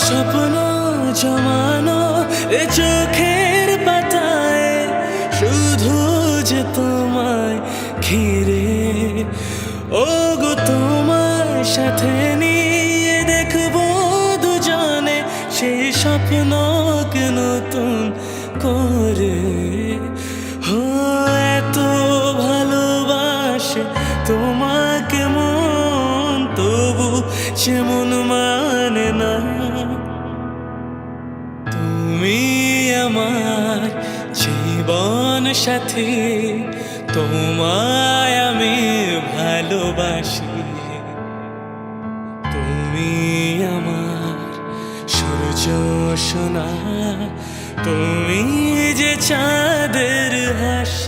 স্বপ্ন জমানো এ চোখের পাতায়, শুধু যে তোমায় ঘিরে। ও গো তোমার সাথে নিয়ে দেখবো দুজনে সেই স্বপ্নকে নতুন করে। হো এত ভালোবাসে তোমাকে মন, তবু যেমন মানে না। তুমি আমার জীবন সাথী, তোমায় আমি ভালোবাসি। তুমি আমার সূর্য সোনা, তুমি যে চাঁদের হাসি।